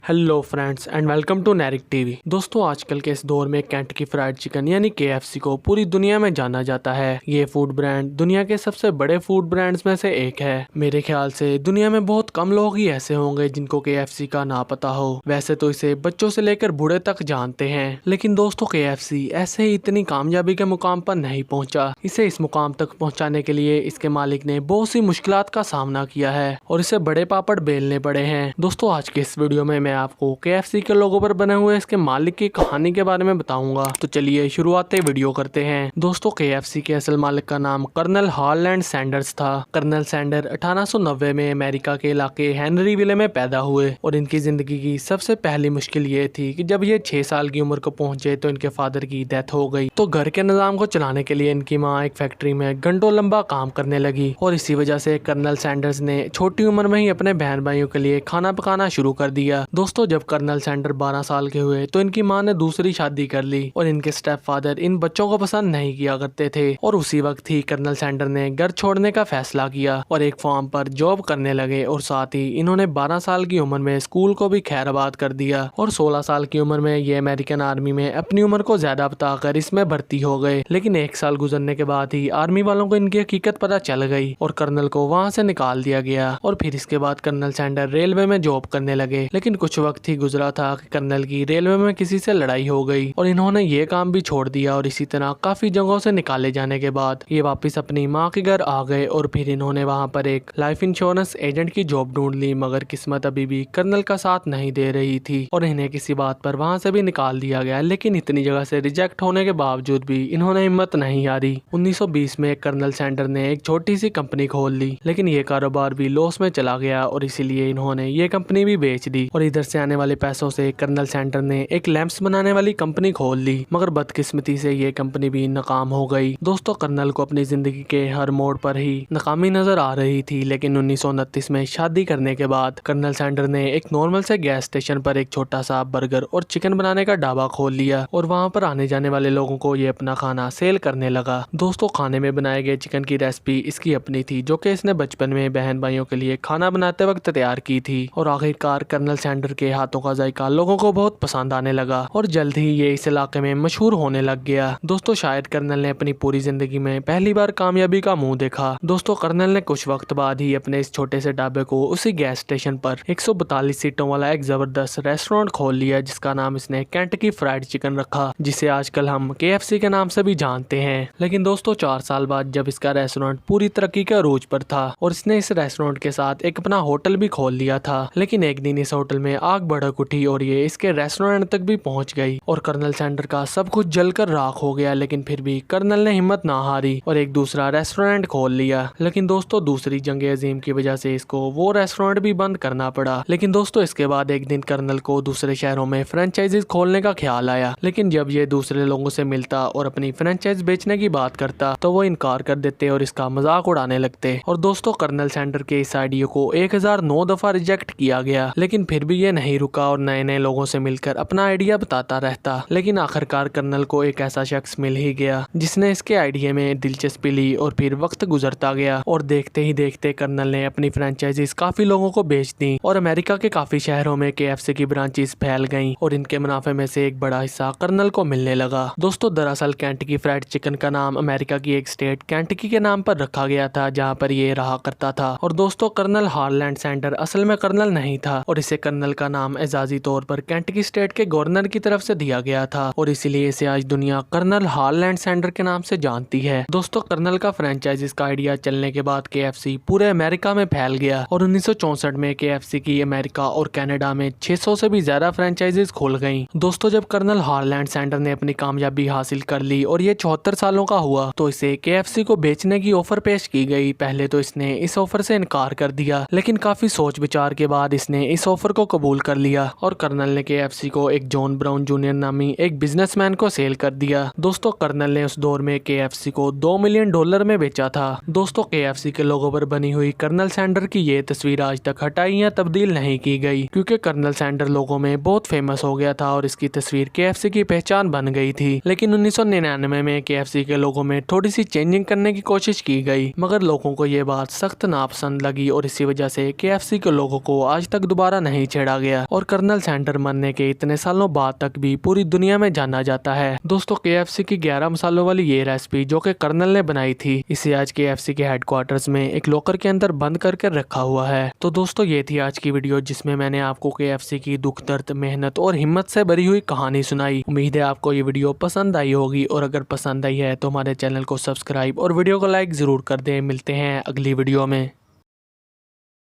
Hello friends and welcome to Nairik TV. दोस्तों आजकल के इस दौर में केंटकी फ्राइड चिकन यानी KFC को पूरी दुनिया में जाना जाता है। ये फूड ब्रांड दुनिया के सबसे बड़े फूड ब्रांड्स में से एक है। मेरे ख्याल से दुनिया में बहुत कम लोग ही ऐसे होंगे जिनको KFC का ना पता हो। वैसे तो इसे बच्चों से लेकर बूढ़े तक जानते हैं, लेकिन दोस्तों KFC ऐसे ही इतनी कामयाबी के मुकाम पर नहीं पहुंचा। इसे इस मुकाम तक पहुंचाने के लिए इसके मालिक ने बहुत सी मुश्किलात का सामना किया है और इसे बड़े पापड़ बेलने पड़े हैं। दोस्तों आज के इस वीडियो में मैं आपको KFC के लोगो पर बने हुए इसके मालिक की कहानी के बारे में बताऊंगा। तो चलिए शुरुआत वीडियो करते हैं। दोस्तों KFC के असल मालिक का नाम कर्नल हार्लैंड सैंडर्स था। कर्नल सैंडर 1890 में अमेरिका के इलाके हेनरीविले में पैदा हुए और इनकी जिंदगी की सबसे पहली मुश्किल ये थी कि जब ये 6 साल की उम्र को पहुंचे तो इनके फादर की डेथ हो गई। तो घर के निजाम को चलाने के लिए इनकी माँ एक फैक्ट्री में घंटों लंबा काम करने लगी और इसी वजह से कर्नल सैंडर्स ने छोटी उम्र में ही अपने बहन भाइयों के लिए खाना पकाना शुरू कर दिया। दोस्तों जब कर्नल सैंडर 12 साल के हुए तो इनकी मां ने दूसरी शादी कर ली और इनके स्टेप फादर इन बच्चों को पसंद नहीं किया करते थे और उसी वक्त ही कर्नल सैंडर ने घर छोड़ने का फैसला किया और एक फार्म पर जॉब करने लगे और साथ ही इन्होंने 12 साल की उम्र में स्कूल को भी खैराबाद कर दिया और 16 साल की उम्र में ये अमेरिकन आर्मी में अपनी उम्र को ज्यादा बताकर इसमें भर्ती हो गए। लेकिन 1 साल गुजरने के बाद ही आर्मी वालों को इनकी हकीकत पता चल गई और कर्नल को वहाँ से निकाल दिया गया और फिर इसके बाद कर्नल सैंडर रेलवे में जॉब करने लगे। लेकिन कुछ वक्त ही गुजरा था कि कर्नल की रेलवे में किसी से लड़ाई हो गई और इन्होंने ये काम भी छोड़ दिया और इसी तरह काफी जगहों से निकाले जाने के बाद ये वापस अपनी माँ के घर आ गए और फिर इन्होंने वहाँ पर एक लाइफ इंश्योरेंस एजेंट की जॉब ढूंढ ली। मगर किस्मत अभी भी कर्नल का साथ नहीं दे रही थी और इन्हें किसी बात पर वहाँ से भी निकाल दिया गया। लेकिन इतनी जगह से रिजेक्ट होने के बावजूद भी इन्होंने हिम्मत नहीं हारी। 1920 में कर्नल सैंडर ने एक छोटी सी कंपनी खोल ली, लेकिन ये कारोबार भी लॉस में चला गया और इसीलिए इन्होंने ये कंपनी भी बेच दी और इधर से आने वाले पैसों से कर्नल सैंडर ने एक लैंप्स बनाने वाली कंपनी खोल ली। मगर बदकिस्मती से ये कंपनी भी नाकाम हो गई। दोस्तों कर्नल को अपनी जिंदगी के हर मोड़ पर ही नाकामी नजर आ रही थी, लेकिन 1929 में शादी करने के बाद कर्नल सैंडर ने एक नॉर्मल से गैस स्टेशन पर एक छोटा सा बर्गर और चिकन बनाने का ढाबा खोल लिया और वहाँ पर आने जाने वाले लोगों को ये अपना खाना सेल करने लगा। दोस्तों खाने में बनाए गए चिकन की रेसिपी इसकी अपनी थी, जो कि इसने बचपन में बहन भाइयों के लिए खाना बनाते वक्त तैयार की थी और आखिरकार कर्नल सैंडर के हाथों का जायका लोगों को बहुत पसंद आने लगा और जल्द ही ये इस इलाके में मशहूर होने लग गया। दोस्तों शायद कर्नल ने अपनी पूरी जिंदगी में पहली बार कामयाबी का मुंह देखा। दोस्तों कर्नल ने कुछ वक्त बाद ही अपने इस छोटे से ढाबे को उसी गैस स्टेशन पर 142 सीटों वाला एक जबरदस्त रेस्टोरेंट खोल लिया, जिसका नाम इसने केंटकी फ्राइड चिकन रखा, जिसे आजकल हम KFC के नाम से भी जानते हैं। लेकिन दोस्तों 4 साल बाद जब इसका रेस्टोरेंट पूरी तरक्की के अरूज पर था और इसने इस रेस्टोरेंट के साथ एक अपना होटल भी खोल लिया था, लेकिन एक दिन इस होटल में आग भड़क उठी और ये इसके रेस्टोरेंट तक भी पहुंच गई और कर्नल सैंडर का सब कुछ जलकर राख हो गया। लेकिन फिर भी कर्नल ने हिम्मत ना हारी और एक दूसरा रेस्टोरेंट खोल लिया। लेकिन दोस्तों दूसरी जंग अजीम की वजह से इसको वो रेस्टोरेंट भी बंद करना पड़ा। लेकिन दोस्तों इसके बाद एक दिन कर्नल को दूसरे शहरों में फ्रेंचाइजीज खोलने का ख्याल आया, लेकिन जब ये दूसरे लोगों से मिलता और अपनी फ्रेंचाइज बेचने की बात करता तो वो इनकार कर देते और इसका मजाक उड़ाने लगते। और दोस्तों कर्नल सैंडर के इस आइडिया को 1009 दफा रिजेक्ट किया गया, लेकिन फिर भी ये नहीं रुका और नए नए लोगों से मिलकर अपना आइडिया बताता रहता। लेकिन आखिरकार कर्नल को एक ऐसा शख्स मिल ही गया जिसने इसके आइडिया में दिलचस्पी ली और फिर वक्त गुजरता गया और देखते ही देखते कर्नल ने अपनी फ्रेंचाइजीज काफी लोगों को बेच दी और अमेरिका के काफी शहरों में KFC की ब्रांचेस फैल गईं और इनके मुनाफे में से एक बड़ा हिस्सा कर्नल को मिलने लगा। दोस्तों दरअसल केंटकी फ्राइड चिकन का नाम अमेरिका की एक स्टेट केंटकी के नाम पर रखा गया था, जहाँ पर ये रहा करता था। और दोस्तों कर्नल हार्लैंड सैंडर असल में कर्नल नहीं था और इसे कर्नल का नाम एजाजी तौर पर केंटकी स्टेट के गवर्नर की तरफ से दिया गया था और इसीलिए इसे आज दुनिया कर्नल हार्लैंड सैंडर के नाम से जानती है। दोस्तों कर्नल का फ्रेंचाइजीज का आइडिया चलने के बाद KFC पूरे अमेरिका में फैल गया और 1964 में KFC की अमेरिका और कनाडा में 600 से भी ज्यादा फ्रेंचाइजीज खुल गईं। दोस्तों जब कर्नल हार्लैंड सैंडर ने अपनी कामयाबी हासिल कर ली और ये 74 सालों का हुआ तो इसे KFC को बेचने की ऑफर पेश की गई। पहले तो इसने इस ऑफर से इनकार कर दिया, लेकिन काफी सोच विचार के बाद इसने इस ऑफर को कबूल कर लिया और कर्नल ने KFC को एक जॉन ब्राउन जूनियर नामी एक बिजनेसमैन को सेल कर दिया। दोस्तों कर्नल ने उस दौर में KFC को $2 मिलियन में बेचा था। दोस्तों KFC के लोगों पर बनी हुई कर्नल सैंडर की ये तस्वीर आज तक हटाई या तब्दील नहीं की गई, क्योंकि कर्नल सैंडर लोगों में बहुत फेमस हो गया था और इसकी तस्वीर KFC की पहचान बन गई थी। लेकिन 1999 में KFC के लोगों में थोड़ी सी चेंजिंग करने की कोशिश की गई, मगर लोगों को ये बात सख्त नापसंद लगी और इसी वजह से KFC के लोगों को आज तक दोबारा नहीं छेड़ा पकड़ा गया और कर्नल सैंडर मरने के इतने सालों बाद तक भी पूरी दुनिया में जाना जाता है। दोस्तों KFC की 11 मसालों वाली ये रेसिपी जो कि कर्नल ने बनाई थी, इसे आज KFC के हेडक्वार्टर्स में एक लॉकर के अंदर बंद करके रखा हुआ है। तो दोस्तों ये थी आज की वीडियो जिसमें मैंने आपको KFC की दुख दर्द, मेहनत और हिम्मत से भरी हुई कहानी सुनाई। उम्मीद है आपको ये वीडियो पसंद आई होगी और अगर पसंद आई है तो हमारे चैनल को सब्सक्राइब और वीडियो को लाइक जरूर कर दें। मिलते हैं अगली वीडियो में।